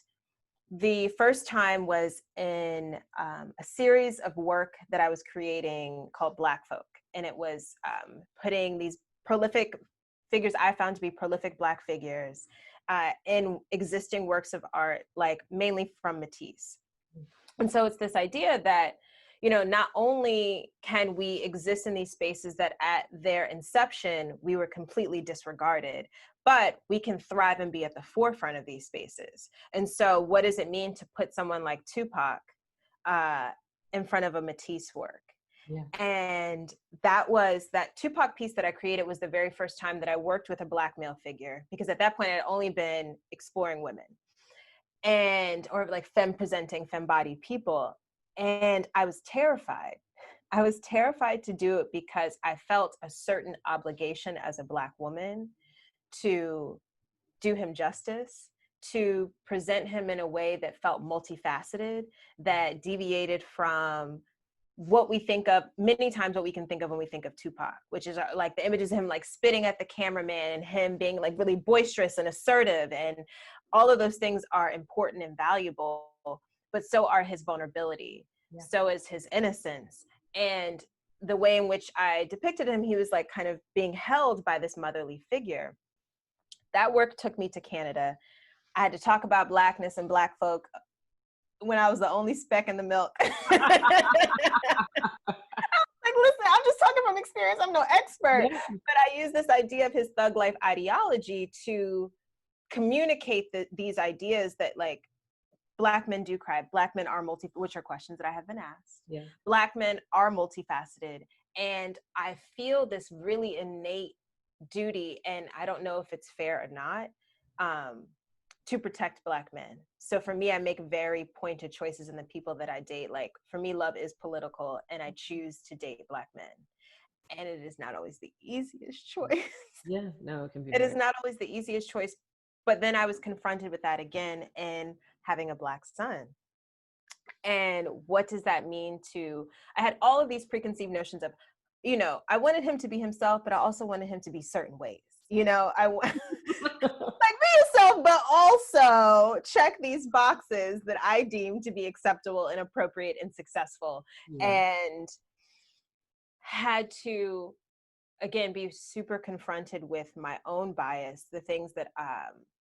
the first time was in a series of work that I was creating called Black Folk. And it was putting these prolific figures I found to be prolific Black figures in existing works of art, like mainly from Matisse. And so it's this idea that, you know, not only can we exist in these spaces that at their inception, we were completely disregarded, but we can thrive and be at the forefront of these spaces. And so what does it mean to put someone like Tupac in front of a Matisse work? Yeah. And that Tupac piece that I created was the very first time that I worked with a Black male figure, because at that point I'd only been exploring women or like femme bodied people. And I was terrified. I was terrified to do it because I felt a certain obligation as a Black woman to do him justice, to present him in a way that felt multifaceted, that deviated from what we think of, many times what we can think of when we think of Tupac, which is like the images of him like spitting at the cameraman and him being like really boisterous and assertive. And all of those things are important and valuable, but so are his vulnerability. Yeah. So is his innocence. And the way in which I depicted him, he was like kind of being held by this motherly figure. That work took me to Canada. I had to talk about Blackness and Black folk when I was the only speck in the milk. Like, listen, I'm just talking from experience. I'm no expert. Yeah. But I use this idea of his thug life ideology to communicate these ideas that like Black men do cry. Black men are which are questions that I have been asked. Yeah. Black men are multifaceted. And I feel this really innate duty, and I don't know if it's fair or not, to protect Black men. So for me, I make very pointed choices in the people that I date. Like for me, love is political, and I choose to date Black men. And it is not always the easiest choice. Yeah, no, it can be. It is not always the easiest choice. But then I was confronted with that again in having a Black son. And what does that mean I had all of these preconceived notions of, you know, I wanted him to be himself, but I also wanted him to be certain ways. You know, like be yourself, but also check these boxes that I deem to be acceptable and appropriate and successful. Yeah. And had to, again, be super confronted with my own bias, the things that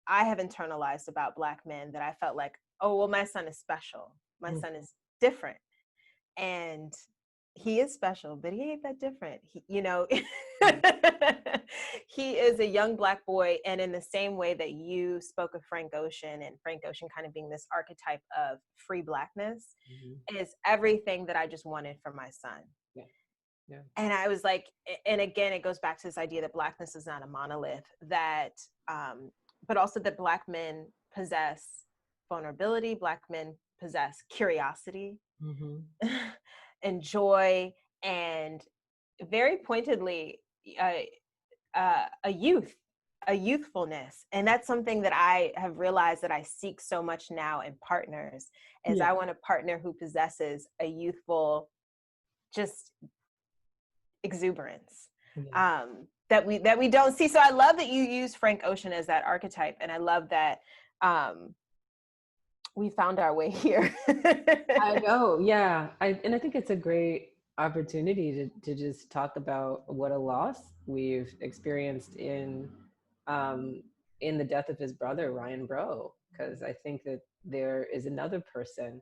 I have internalized about Black men that I felt like, oh, well, my son is special. My son is different. And he is special, but he ain't that different. You know, he is a young Black boy. And in the same way that you spoke of Frank Ocean, and Frank Ocean kind of being this archetype of free Blackness, is everything that I just wanted for my son. Yeah. Yeah. And I was like, and again, it goes back to this idea that Blackness is not a monolith, that, but also that Black men possess vulnerability, Black men possess curiosity, and joy, and very pointedly, a youthfulness. And that's something that I have realized that I seek so much now in partners, is I want a partner who possesses a youthful, just exuberance, that we don't see. So I love that you use Frank Ocean as that archetype, and I love that we found our way here. I know, yeah. I think it's a great opportunity to just talk about what a loss we've experienced in the death of his brother, Ryan Bro, because I think that there is another person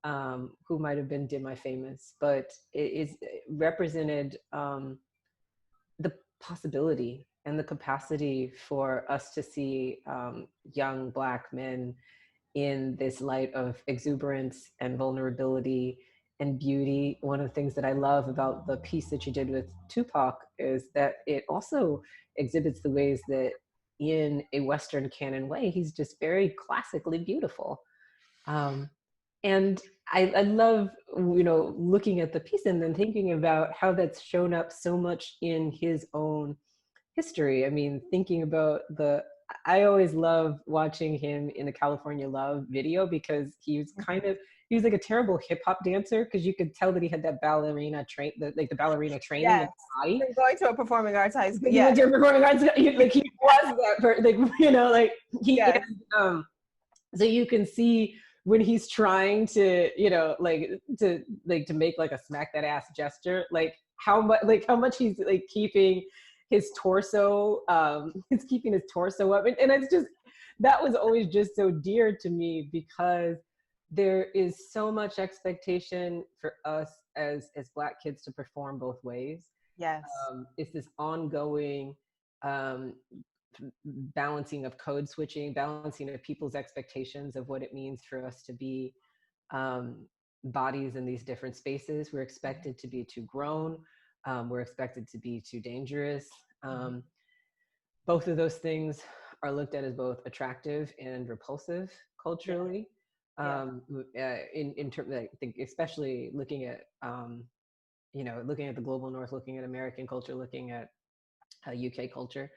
who might have been famous, but it represented the possibility and the capacity for us to see young Black men in this light of exuberance and vulnerability and beauty. One of the things that I love about the piece that you did with Tupac is that it also exhibits the ways that in a Western canon way, he's just very classically beautiful. And I love, you know, looking at the piece and then thinking about how that's shown up so much in his own history. I mean, thinking about I always love watching him in the California Love video, because he was like a terrible hip hop dancer, because you could tell that he had that ballerina training in his body. Going to a performing arts high school. He went to a performing arts, like he was that person, like, you know, like he is, so you can see when he's trying to, you know, to make like a smack that ass gesture, like how much he's like keeping his torso, he's keeping his torso up. And it's just, that was always just so dear to me, because there is so much expectation for us as Black kids to perform both ways. Yes. It's this ongoing balancing of code switching, balancing of people's expectations of what it means for us to be bodies in these different spaces. We're expected to be too grown. We're expected to be too dangerous. Both of those things are looked at as both attractive and repulsive culturally. In terms, I think, especially looking at, looking at the global North, looking at American culture, looking at UK culture.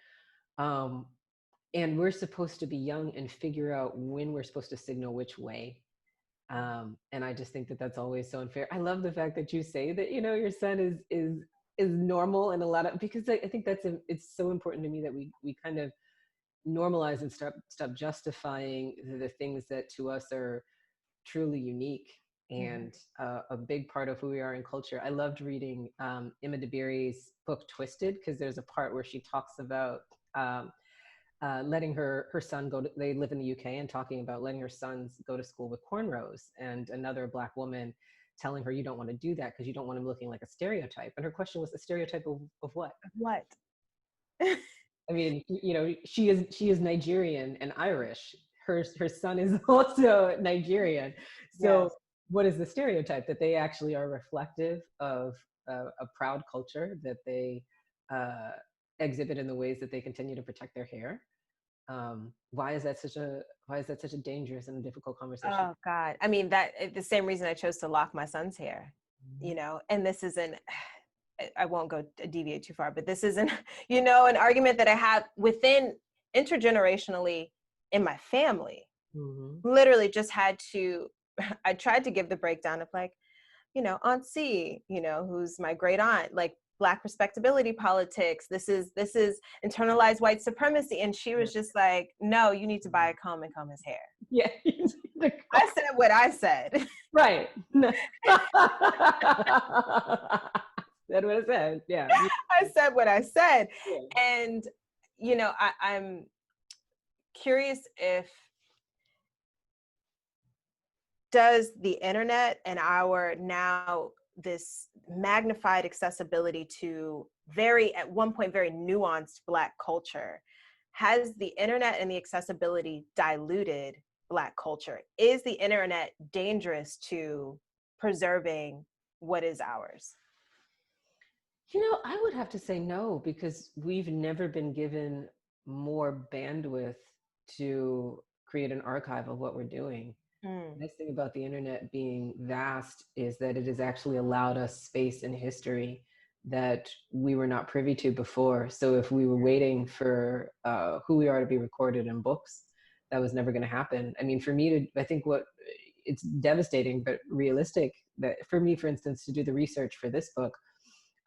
And we're supposed to be young and figure out when we're supposed to signal which way. And I just think that that's always so unfair. I love the fact that you say that, your son is normal, and a lot of, because I think it's so important to me that we kind of normalize and stop justifying the things that to us are truly unique and a big part of who we are in culture. I loved reading Emma DeBerry's book Twisted, because there's a part where she talks about letting her son go to, they live in the UK, and talking about letting her sons go to school with cornrows, and another Black woman telling her, you don't want to do that because you don't want him looking like a stereotype. And her question was, a stereotype of what? What? I mean, she is Nigerian and Irish. Her son is also Nigerian. So yes. What is the stereotype? That they actually are reflective of a proud culture, that they exhibit in the ways that they continue to protect their hair. Why is that such a dangerous and difficult conversation? Oh God. I mean, that the same reason I chose to lock my son's hair, and this isn't, I won't deviate too far, but this isn't, an argument that I have within intergenerationally in my family. Literally just had to, I tried to give the breakdown of like, Aunt C, who's my great aunt, like Black respectability politics. This is internalized white supremacy. And she was just like, no, you need to buy a comb and comb his hair. Yeah. I said what I said. Right. That's what I said. Yeah. I said what I said. Yeah. And, I'm curious if, does the internet and our now this magnified accessibility to at one point, very nuanced Black culture, has the internet and the accessibility diluted Black culture? Is the internet dangerous to preserving what is ours? I would have to say no, because we've never been given more bandwidth to create an archive of what we're doing. The nice thing about the internet being vast is that it has actually allowed us space in history that we were not privy to before. So if we were waiting for who we are to be recorded in books, that was never going to happen. I mean, for me I think it's devastating but realistic that for me, for instance, to do the research for this book,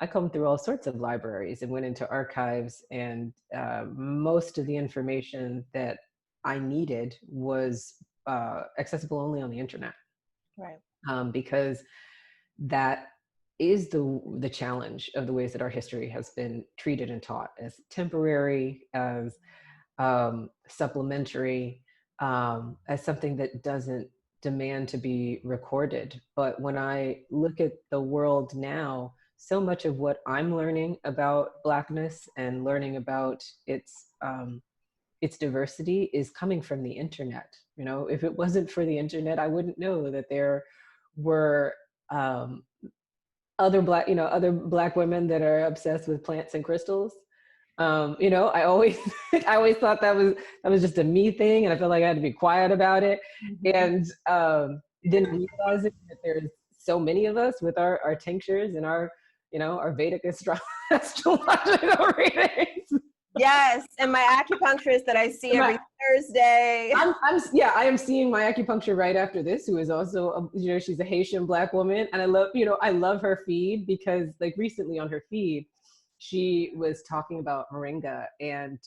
I come through all sorts of libraries and went into archives, and most of the information that I needed was accessible only on the internet. Right. Because that is the challenge of the ways that our history has been treated and taught, as temporary, as supplementary, as something that doesn't demand to be recorded. But when I look at the world now, so much of what I'm learning about Blackness and learning about its diversity is coming from the internet. If it wasn't for the internet, I wouldn't know that there were other Black women that are obsessed with plants and crystals. I always thought that was just a me thing, and I felt like I had to be quiet about it. And didn't realize that there's so many of us with our tinctures and our Vedic astrological readings. Yes, and my acupuncturist that I see every Thursday. I am seeing my acupuncture right after this, who is also, she's a Haitian Black woman, and I love her feed, because like recently on her feed, she was talking about moringa and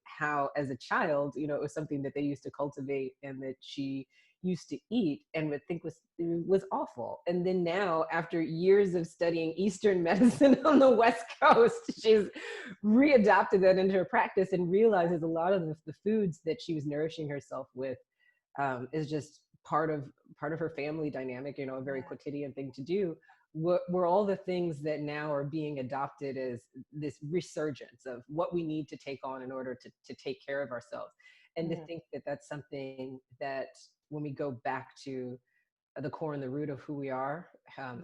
how as a child, you know, it was something that they used to cultivate and that she used to eat and would think was awful. And then now, after years of studying Eastern medicine on the West Coast, she's readapted that into her practice and realizes a lot of the foods that she was nourishing herself with is just part of her family dynamic, you know, a very quotidian thing to do. Were all the things that now are being adopted as this resurgence of what we need to take on in order to take care of ourselves. And to think that that's something that when we go back to the core and the root of who we are,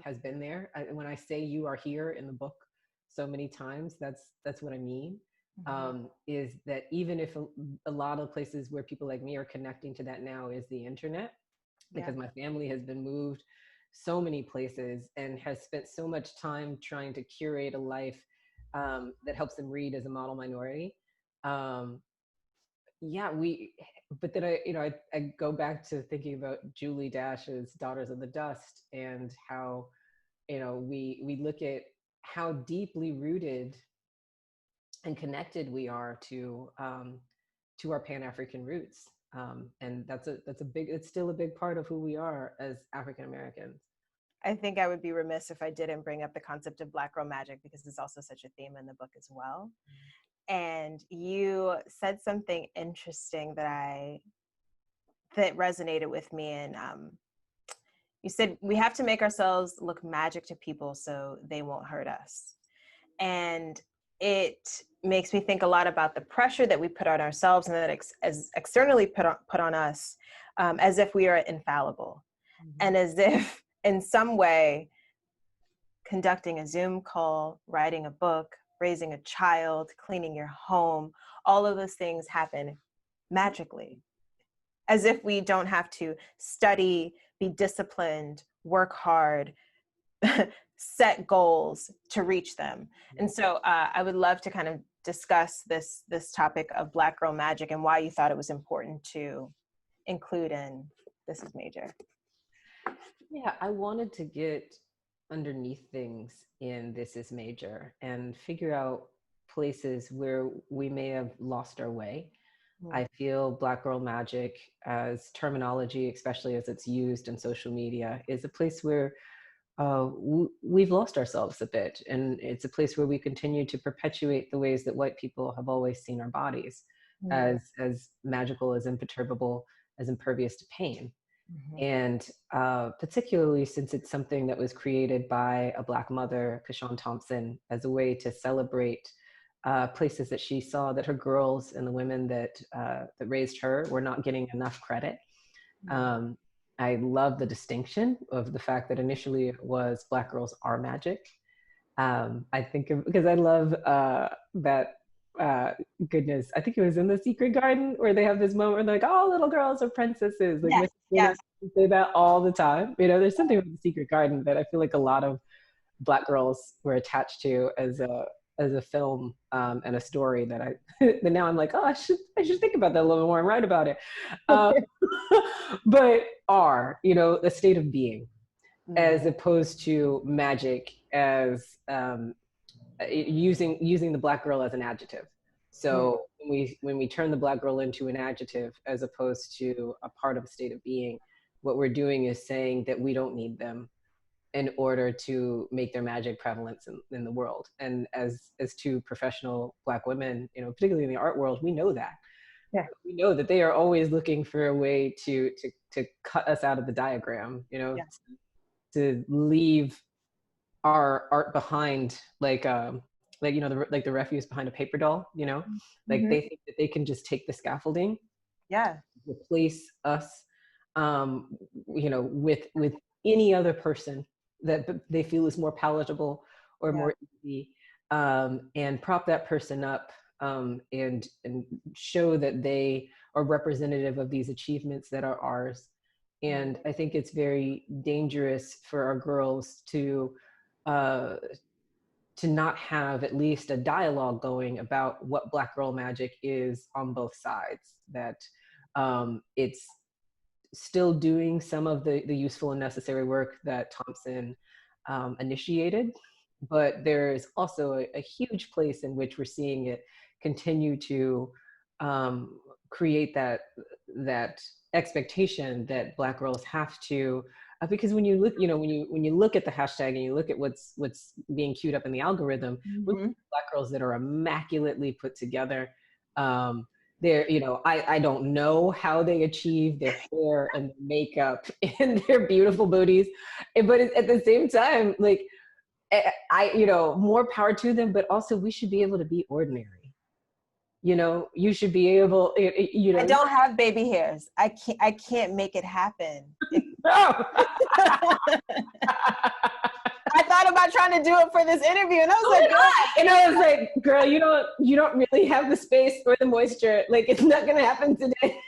has been there. When I say you are here in the book so many times, that's what I mean. Is that even if a lot of places where people like me are connecting to that now is the internet, because my family has been moved so many places and has spent so much time trying to curate a life that helps them read as a model minority. But then I go back to thinking about Julie Dash's Daughters of the Dust and how, you know, we look at how deeply rooted and connected we are to our Pan-African roots. And it's still a big part of who we are as African Americans. I think I would be remiss if I didn't bring up the concept of Black Girl Magic, because it's also such a theme in the book as well. And you said something interesting that resonated with me. And you said we have to make ourselves look magic to people so they won't hurt us. And it makes me think a lot about the pressure that we put on ourselves and that as externally put on us, as if we are infallible, and as if in some way conducting a Zoom call, writing a book, raising a child, cleaning your home, all of those things happen magically, as if we don't have to study, be disciplined, work hard, set goals to reach them. And so I would love to kind of discuss this topic of Black Girl Magic and why you thought it was important to include in This Is Major. Yeah, I wanted to get underneath things in This Is Major and figure out places where we may have lost our way. I feel Black Girl Magic as terminology, especially as it's used in social media, is a place where we've lost ourselves a bit. And it's a place where we continue to perpetuate the ways that white people have always seen our bodies as magical, as imperturbable, as impervious to pain. And particularly since it's something that was created by a Black mother, Kashawn Thompson, as a way to celebrate places that she saw that her girls and the women that raised her were not getting enough credit. I love the distinction of the fact that initially it was Black girls are magic. I think because I love that. Goodness, I think it was in The Secret Garden where they have this moment where they're like, "All little girls are princesses." Like, Yes. say that all the time. You know, there's something with The Secret Garden that I feel like a lot of Black girls were attached to as a film and a story that that now I'm like, oh, I should think about that a little more and write about it. But you know, the state of being, as opposed to magic as using the Black girl as an adjective. So when we turn the Black girl into an adjective as opposed to a part of a state of being, what we're doing is saying that we don't need them in order to make their magic prevalent in the world. And as two professional Black women, you know, particularly in the art world, we know that. Yeah. We know that they are always looking for a way to cut us out of the diagram, you know, to leave our art behind, like you know, the refuse behind a paper doll, you know, like they think that they can just take the scaffolding, replace us, you know, with any other person that they feel is more palatable or more easy, and prop that person up, and show that they are representative of these achievements that are ours. And I think it's very dangerous for our girls to not have at least a dialogue going about what Black girl magic is on both sides. That it's still doing some of the useful and necessary work that Thompson initiated, but there's also a huge place in which we're seeing it continue to create that expectation that Black girls have to, because when you look, when you look at the hashtag and you look at what's being queued up in the algorithm, we're looking at Black girls that are immaculately put together. They're, I don't know how they achieve their hair and makeup and their beautiful booties, but at the same time, like, more power to them, but also we should be able to be ordinary. You should be able, I don't have baby hairs. I can't make it happen. No. I thought about trying to do it for this interview, and I was like, girl, you don't really have the space or the moisture. Like, it's not gonna happen today.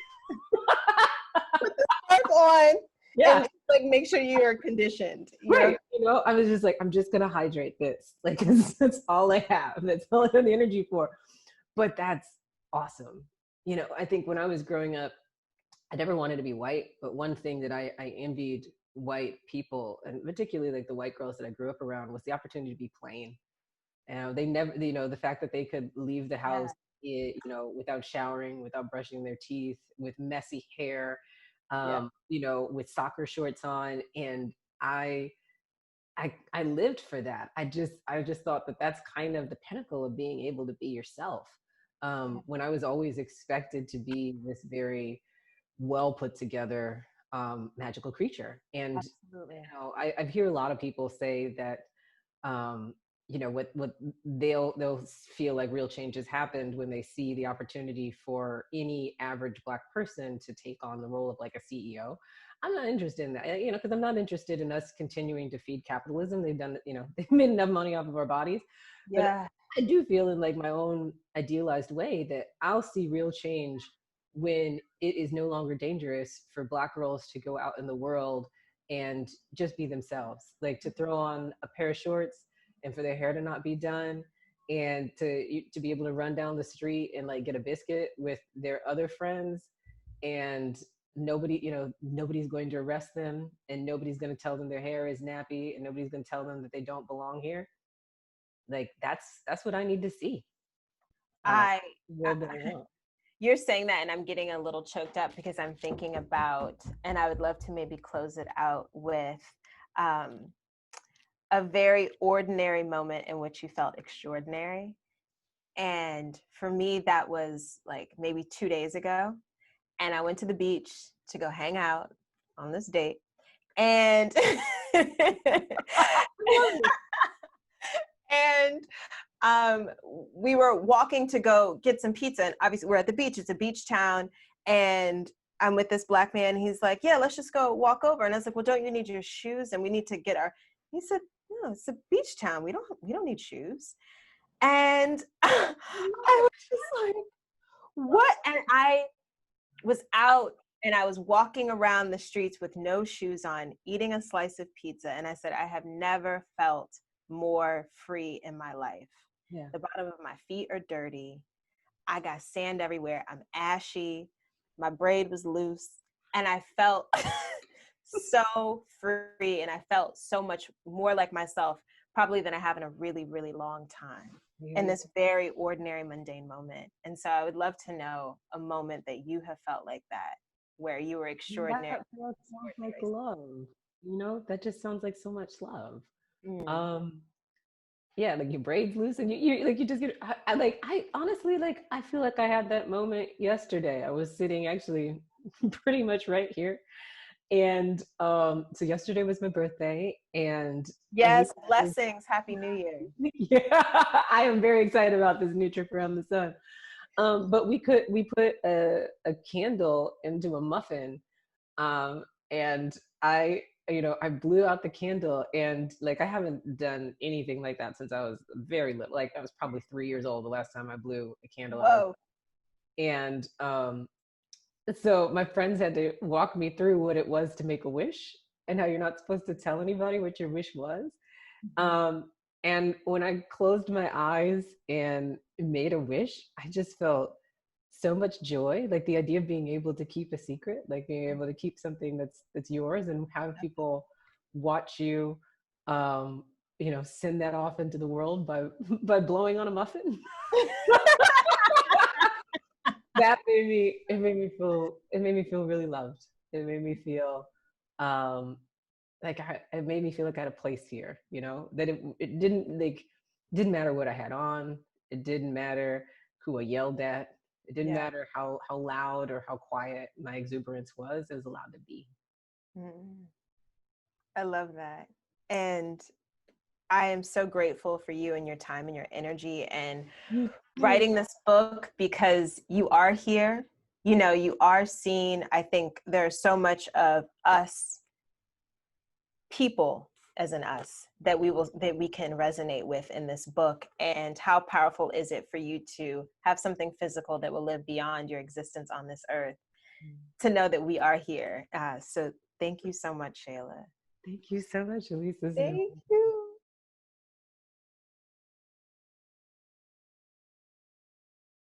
Put the spark on, yeah, and like make sure you are conditioned. Right. I was just like, I'm just gonna hydrate this. Like, that's all I have. That's all I have the energy for. But that's awesome. I think when I was growing up, I never wanted to be white, but one thing that I envied white people, and particularly like the white girls that I grew up around, was the opportunity to be plain. They never, the fact that they could leave the house, without showering, without brushing their teeth, with messy hair, with soccer shorts on, and I lived for that. I just thought that that's kind of the pinnacle of being able to be yourself. When I was always expected to be this very well put together magical creature. And Absolutely. I hear a lot of people say that what they'll feel like real change has happened when they see the opportunity for any average Black person to take on the role of like a CEO. I'm not interested in that, because I'm not interested in us continuing to feed capitalism. They've done, they've made enough money off of our bodies. Yeah. But I do feel in like my own idealized way that I'll see real change when it is no longer dangerous for Black girls to go out in the world and just be themselves, like to throw on a pair of shorts and for their hair to not be done, and to be able to run down the street and like get a biscuit with their other friends, and nobody's going to arrest them, and nobody's going to tell them their hair is nappy, and nobody's going to tell them that they don't belong here. Like, that's what I need to see. You're saying that, and I'm getting a little choked up because I'm thinking about, and I would love to maybe close it out with a very ordinary moment in which you felt extraordinary. And for me, that was like maybe 2 days ago. And I went to the beach to go hang out on this date. And we were walking to go get some pizza. And obviously we're at the beach. It's a beach town. And I'm with this Black man. He's like, yeah, let's just go walk over. And I was like, well, don't you need your shoes? And we need to get he said, no, it's a beach town. We don't need shoes. And I was just like, what? And I was out and I was walking around the streets with no shoes on, eating a slice of pizza. And I said, I have never felt more free in my life. Yeah. The bottom of my feet are dirty. I got sand everywhere. I'm ashy. My braid was loose. And I felt so free. And I felt so much more like myself, probably than I have in a really, really long time. In this very ordinary, mundane moment. And so I would love to know a moment that you have felt like that, where you were extraordinary. That sounds like love. That just sounds like so much love. Yeah, like your braids loose and you just get, I honestly, like, I feel like I had that moment yesterday. I was sitting actually pretty much right here. And so yesterday was my birthday, and yes, blessings, Happy New Year. Yeah, I am very excited about this new trip around the sun. But we put a candle into a muffin, and I blew out the candle, and like, I haven't done anything like that since I was very little. Like, I was probably 3 years old the last time I blew a candle out. And so my friends had to walk me through what it was to make a wish, and how you're not supposed to tell anybody what your wish was. And when I closed my eyes and made a wish, I just felt so much joy. Like, the idea of being able to keep a secret, like being able to keep something that's yours, and have people watch you send that off into the world by blowing on a muffin. It made me feel really loved. It made me feel it made me feel like I had a place here, that it didn't matter what I had on. It didn't matter who I yelled at. It didn't Yeah. matter how loud or how quiet my exuberance was. It was allowed to be. I love that. And I am so grateful for you and your time and your energy and writing this book, because you are here, you are seen. I think there's so much of us people as in us that we can resonate with in this book. And how powerful is it for you to have something physical that will live beyond your existence on this earth, to know that we are here. So thank you so much, Shayla. Thank you so much, Elise. Thank you.